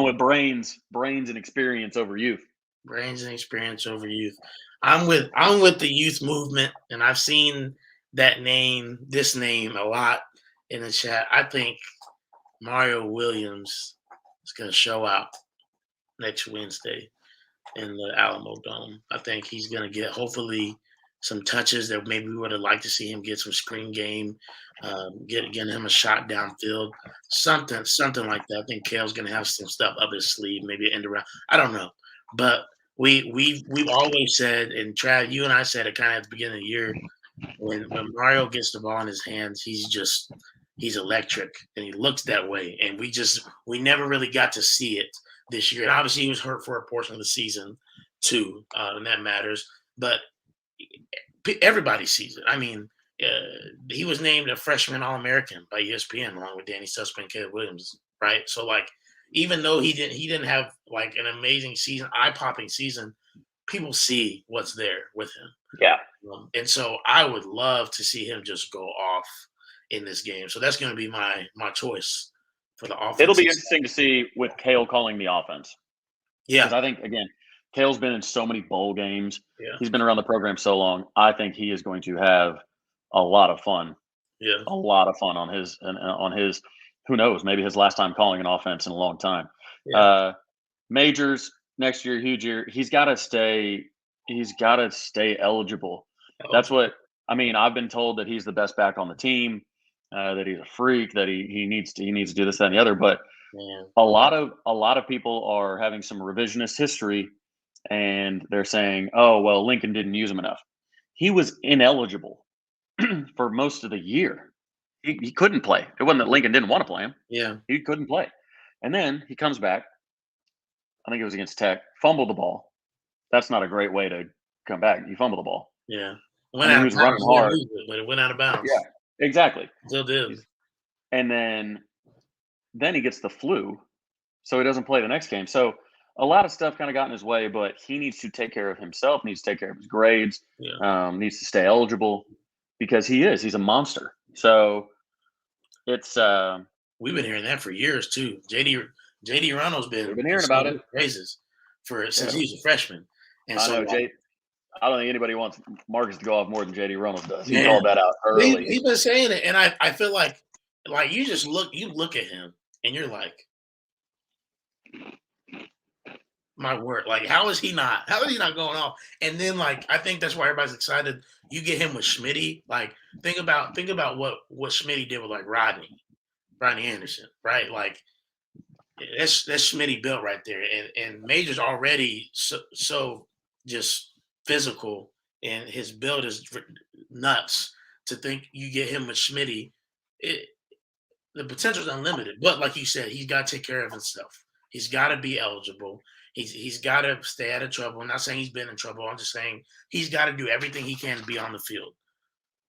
with brains and experience over youth. Brains and experience over youth. I'm with the youth movement, and I've seen this name a lot in the chat. I think Mario Williams is going to show out next Wednesday in the Alamo Dome. I think he's going to get hopefully some touches that maybe we would have liked to see him get some screen game, getting him a shot downfield, something like that. I think Kale's going to have some stuff up his sleeve, maybe end around. I don't know, but we've always said, and Trav, you and I said it kind of at the beginning of the year, when Mario gets the ball in his hands, he's electric, and he looks that way. And we never really got to see it this year. And obviously, he was hurt for a portion of the season too, and that matters. But everybody sees it. I mean, he was named a freshman All-American by ESPN along with Danny Sussman and Caleb Williams, right? So like, even though he didn't have like an amazing season, eye-popping season, people see what's there with him. Yeah. And so I would love to see him just go off in this game. So that's going to be my choice for the offense. It'll be interesting to see with Kale calling the offense. Yeah. Because I think, again, Kale's been in so many bowl games. Yeah. He's been around the program so long. I think he is going to have a lot of fun. Yeah. A lot of fun on his who knows, maybe his last time calling an offense in a long time. Yeah. Majors next year, huge year. He's got to stay eligible. That's what I mean. I've been told that he's the best back on the team, that he's a freak, that he needs to do this, that, and the other. But a lot of people are having some revisionist history, and they're saying, "Oh, well, Lincoln didn't use him enough." He was ineligible for most of the year. He couldn't play. It wasn't that Lincoln didn't want to play him. Yeah. He couldn't play. And then he comes back. I think it was against Tech. Fumbled the ball. That's not a great way to come back. You fumble the ball. Yeah. He was running hard. But it went out of bounds. Yeah, exactly. Still did. And then he gets the flu, so he doesn't play the next game. So a lot of stuff kind of got in his way, but he needs to take care of himself, needs to take care of his grades, needs to stay eligible, because he's a monster. So it's we've been hearing that for years too. JD Reynolds we've been hearing about it praises since he was a freshman. And I don't think anybody wants Marcus to go off more than JD Reynolds does. He called that out early. He's been saying it, and I feel like you just look at him and you're like, my word, like how is he not going off? And then like I think that's why everybody's excited. You get him with Schmitty. Like think about what Schmitty did with like Rodney Anderson, right? Like that's Schmitty built right there. And Major's already so just physical, and his build is nuts. To think you get him with Schmitty, the potential is unlimited. But like you said, he's got to take care of himself. He's got to be eligible. He's got to stay out of trouble. I'm not saying he's been in trouble. I'm just saying he's got to do everything he can to be on the field,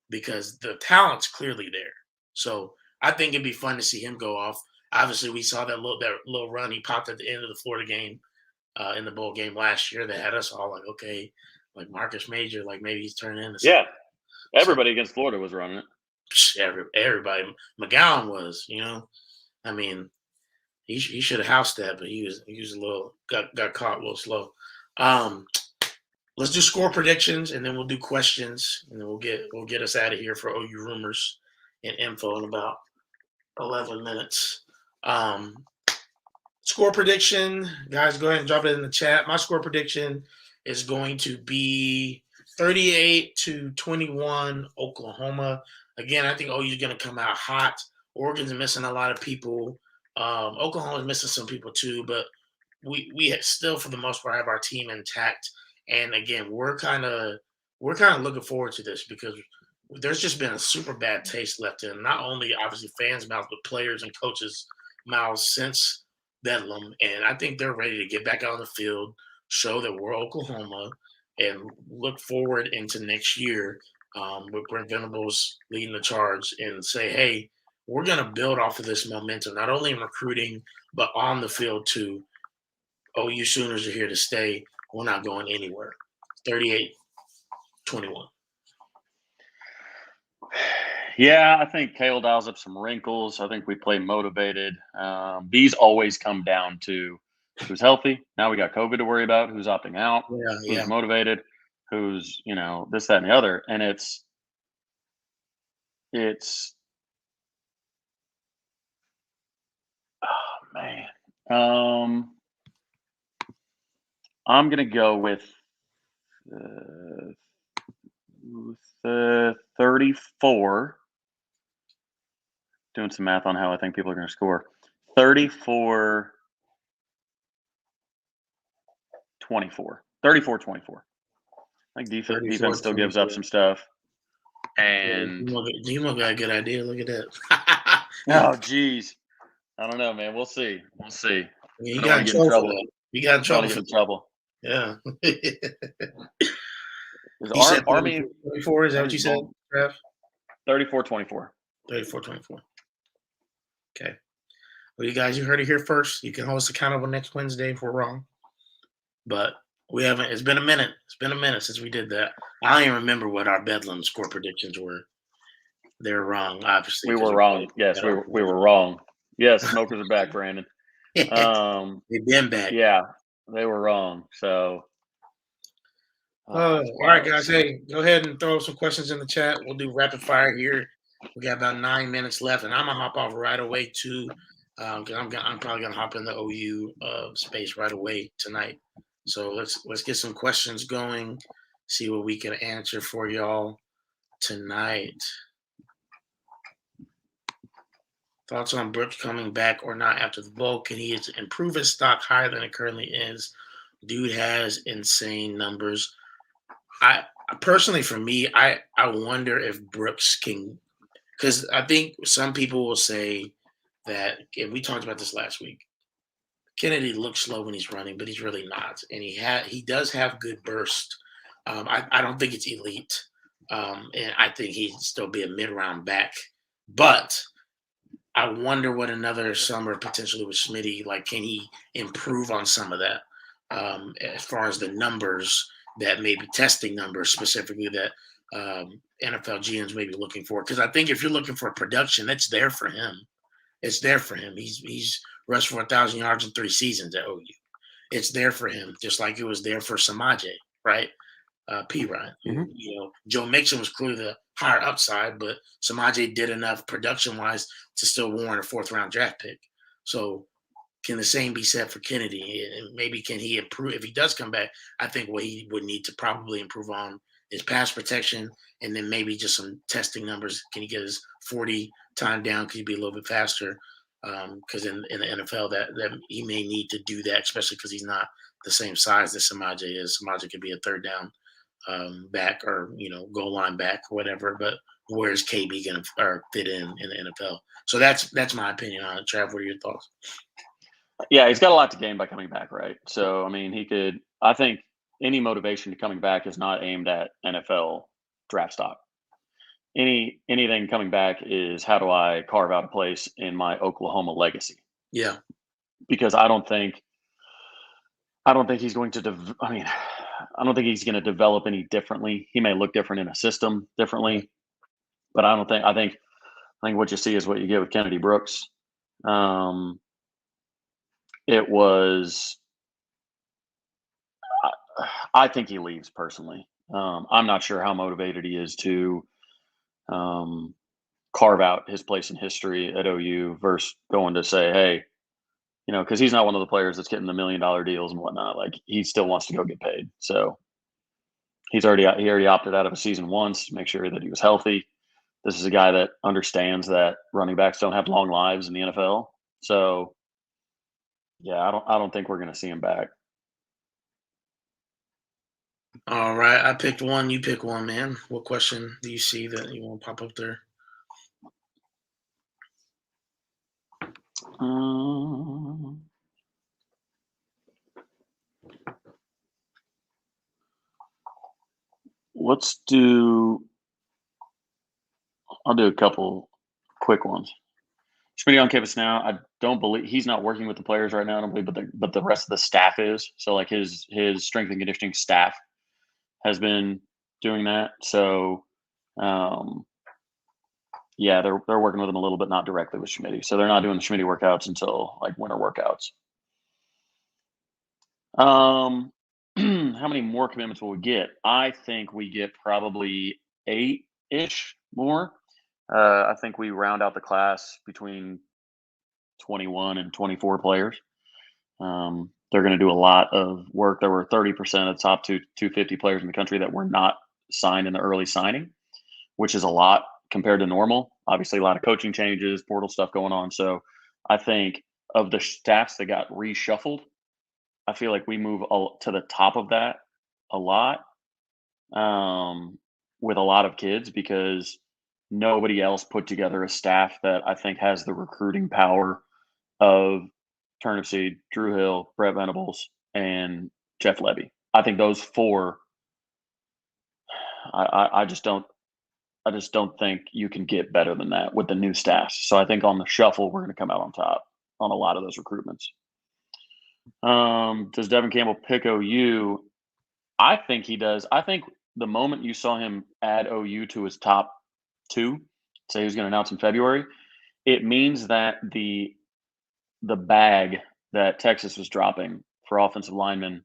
because the talent's clearly there. So I think it'd be fun to see him go off. Obviously, we saw that little run he popped at the end of the Florida game, in the bowl game last year, that had us all like, okay, like Marcus Major, like maybe he's turning into something. Yeah, everybody against Florida was running it. Everybody. McGowan was, I mean, he should have housed that, but he was a little got caught a little slow. Let's do score predictions, and then we'll do questions, and then we'll get us out of here for OU rumors and info in about 11 minutes. Score prediction, guys, go ahead and drop it in the chat. My score prediction is going to be 38-21 Oklahoma. Again, I think OU is going to come out hot. Oregon's missing a lot of people. Oklahoma's missing some people too, but we still, for the most part, have our team intact. And again, we're kind of looking forward to this, because there's just been a super bad taste left in not only obviously fans' mouths, but players and coaches' mouths since Bedlam. And I think they're ready to get back out on the field, show that we're Oklahoma, and look forward into next year with Brent Venables leading the charge, and say, hey, we're going to build off of this momentum, not only in recruiting, but on the field too. OU Sooners are here to stay. We're not going anywhere. 38-21. Yeah, I think Kale dials up some wrinkles. I think we play motivated. These always come down to who's healthy. Now we got COVID to worry about, who's opting out, who's motivated. who's, this, that, and the other. And oh man. I'm going to go with 34. Doing some math on how I think people are going to score. 34-24. 34-24. I think defense still gives up some stuff. And DeMarco got a good idea. Look at that. Oh, geez. I don't know, man. We'll see. You got in trouble. You got in trouble. Get in trouble. Yeah. You said Army 24. Is that what you said, Trev? 34-24. 34-24. Okay. Well, you guys, you heard it here first. You can hold us accountable next Wednesday if we're wrong. But we haven't. It's been a minute. It's been a minute since we did that. I don't even remember what our Bedlam score predictions were. They were wrong, obviously. We were wrong. Yes, we were wrong. Yes, smokers are back, Brandon. They've been back. Yeah, they were wrong. So. All right, guys. Hey, go ahead and throw some questions in the chat. We'll do rapid fire here. We got about 9 minutes left, and I'm gonna hop off right away too. I'm probably gonna hop in the OU space right away tonight. So let's get some questions going. See what we can answer for y'all tonight. Thoughts on Brooks coming back or not after the bowl? Can he improve his stock higher than it currently is? Dude has insane numbers. I personally, for me, I wonder if Brooks can, because I think some people will say that, and we talked about this last week, Kennedy looks slow when he's running, but he's really not, and he does have good burst. I don't think it's elite, and I think he'd still be a mid-round back, but I wonder what another summer potentially with Smitty, like, can he improve on some of that as far as the numbers that maybe testing numbers specifically that NFL GMs may be looking for? Because I think if you're looking for production, that's there for him. It's there for him. He's rushed for 1,000 yards in 3 seasons at OU. It's there for him, just like it was there for Samaje, right? P. Ryan. Mm-hmm. Joe Mixon was clearly the higher upside, but Samaje did enough production-wise to still warrant a 4th-round draft pick. So can the same be said for Kennedy? And maybe can he improve? If he does come back, I think what he would need to probably improve on is pass protection, and then maybe just some testing numbers. Can he get his 40 time down? Could he be a little bit faster? Because in the NFL, that he may need to do that, especially because he's not the same size that Samaje is. Samaje could be a 3rd down back or goal line back or whatever. But where's KB going to fit in the NFL? So that's my opinion on it. Trav, what are your thoughts? Yeah, he's got a lot to gain by coming back, right? So I mean, I think any motivation to coming back is not aimed at NFL draft stock. Anything coming back is, how do I carve out a place in my Oklahoma legacy? Yeah, because I don't think he's going to. I don't think he's going to develop any differently. He may look different in a system differently, but I think what you see is what you get with Kennedy Brooks. It was. I think he leaves personally. I'm not sure how motivated he is to carve out his place in history at OU versus going to say, hey, because he's not one of the players that's getting the $1 million deals and whatnot. Like, he still wants to go get paid. So he already opted out of a season once to make sure that he was healthy. This is a guy that understands that running backs don't have long lives in the NFL. So yeah, I don't think we're going to see him back. All right, I picked one. You pick one, man. What question do you see that you want to pop up there? I'll do a couple quick ones. Schmitty on campus now. I don't believe he's not working with the players right now. I don't believe, but the rest of the staff is. So like his strength and conditioning staff has been doing that. So, yeah, they're working with him a little bit, not directly with Schmitty. So they're not doing the Schmitty workouts until like winter workouts. many more commitments will we get? I think we get probably 8-ish more. I think we round out the class between 21 and 24 players. They're going to do a lot of work. There were 30% of the top 250 players in the country that were not signed in the early signing, which is a lot compared to normal. Obviously, a lot of coaching changes, portal stuff going on. So I think of the stats that got reshuffled, I feel like we move to the top of that a lot, with a lot of kids, because nobody else put together a staff that I think has the recruiting power of Turnipseed, Drew Hill, Brett Venables, and Jeff Levy. I think those four. I just don't think you can get better than that with the new staff. So I think on the shuffle, we're going to come out on top on a lot of those recruitments. Does Devin Campbell pick OU? I think he does. I think the moment you saw him add OU to his top 2, say he was going to announce in February, it means that the bag that Texas was dropping for offensive linemen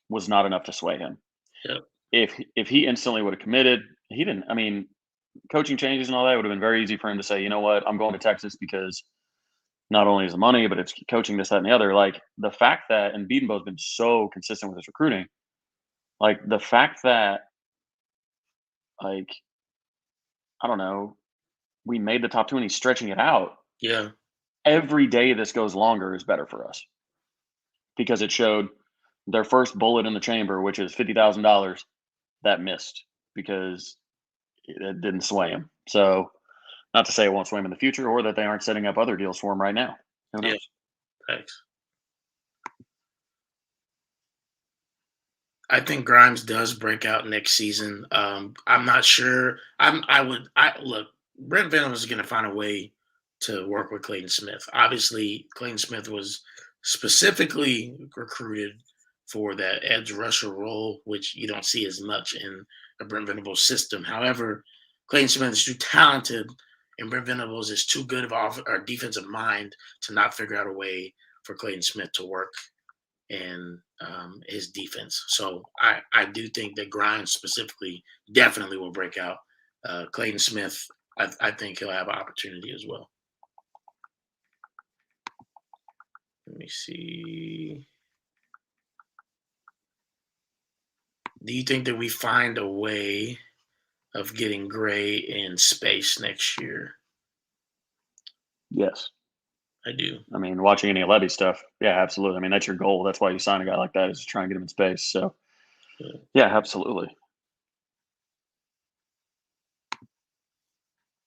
was not enough to sway him. Yep. If he instantly would have committed, he didn't. I mean, coaching changes and all that would have been very easy for him to say, you know what, I'm going to Texas because not only is the money, but it's coaching, this, that, and the other. Like the fact that, and Biedenbo's been so consistent with his recruiting, like the fact that, like, I don't know, we made the top 2 and he's stretching it out. Yeah. Every day this goes longer is better for us because it showed their first bullet in the chamber, which is $50,000, that missed because it didn't sway him. So not to say it won't sway him in the future or that they aren't setting up other deals for him right now. Who knows? Yeah. Thanks. I think Grimes does break out next season. I'm not sure. Look, Brent Venables is going to find a way to work with Clayton Smith. Obviously, Clayton Smith was specifically recruited for that edge rusher role, which you don't see as much in the Brent Venables system. However, Clayton Smith is too talented, and Brent Venables is too good of a defensive mind to not figure out a way for Clayton Smith to work and his defense. So I do think that Grimes specifically definitely will break out. Clayton Smith, I think he'll have an opportunity as well. Let me see. Do you think that we find a way of getting Gray in space next year? Yes. I do. I mean, watching any Levy stuff, yeah, absolutely. I mean, that's your goal. That's why you sign a guy like that, is to try and get him in space. So, yeah, absolutely.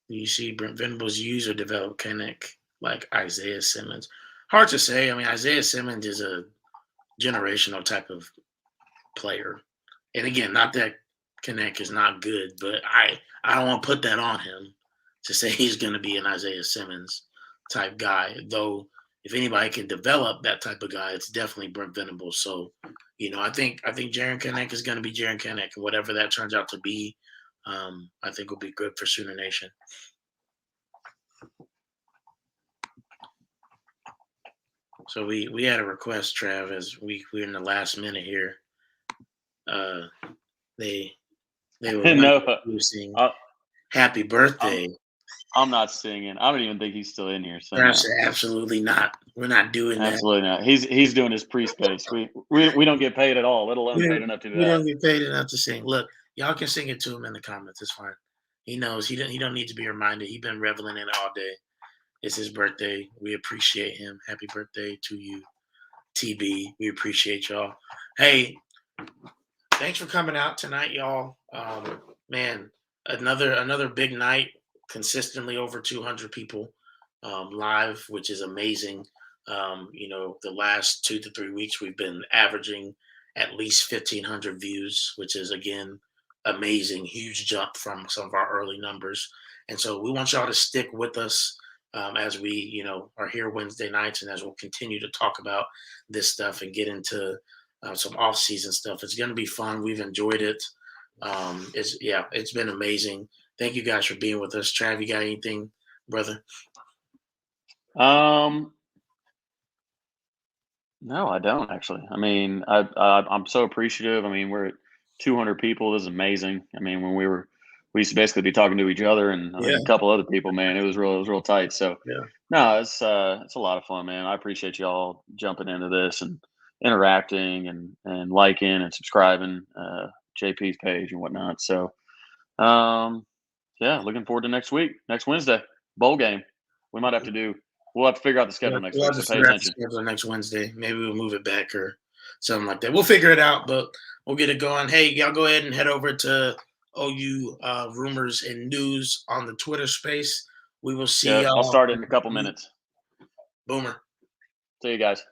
Do you see Brent Venables use or develop Connect like Isaiah Simmons? Hard to say. I mean, Isaiah Simmons is a generational type of player. And again, not that Connect is not good, but I don't want to put that on him to say he's going to be an Isaiah Simmons type guy. Though, if anybody can develop that type of guy, it's definitely Brent Venables. So, I think Jaron Connect is going to be Jaron Connect, and whatever that turns out to be, I think will be good for Sooner Nation. So we had a request, Trav, as we're in the last minute here. They were sing "Happy Birthday." I'm not singing. I don't even think he's still in here. So absolutely not. We're not doing that. Absolutely not. He's doing his pre-space. We don't get paid at all, let alone paid enough to do that. We don't get paid enough to sing. Look, y'all can sing it to him in the comments. It's fine. He knows he don't need to be reminded. He's been reveling in it all day. It's his birthday. We appreciate him. Happy birthday to you, TB. We appreciate y'all. Hey, thanks for coming out tonight, y'all. Man, another big night. Consistently over 200 people live, which is amazing. The last 2 to 3 weeks we've been averaging at least 1,500 views, which is again amazing, huge jump from some of our early numbers. And so we want y'all to stick with us as we, are here Wednesday nights, and as we'll continue to talk about this stuff and get into some off-season stuff. It's going to be fun. We've enjoyed it. It's been amazing. Thank you guys for being with us. Trav, you got anything, brother? No, I don't actually. I mean, I'm so appreciative. I mean, we're at 200 people. This is amazing. I mean, we used to basically be talking to each other and I Yeah, think a couple other people, man. It was real tight. So yeah, no, it's a lot of fun, man. I appreciate y'all jumping into this and interacting and liking and subscribing JP's page and whatnot. So um, yeah, looking forward to next week, next Wednesday, bowl game. We might have to do. We'll have to figure out the yeah. schedule next We'll week. have to So pay figure out the attention. schedule next Wednesday. Maybe we'll move it back or something like that. We'll figure it out, but we'll get it going. Hey, y'all go ahead and head over to OU rumors and news on the Twitter space. We will see Yeah, I'll y'all. start it in a couple minutes. Boomer. See you guys.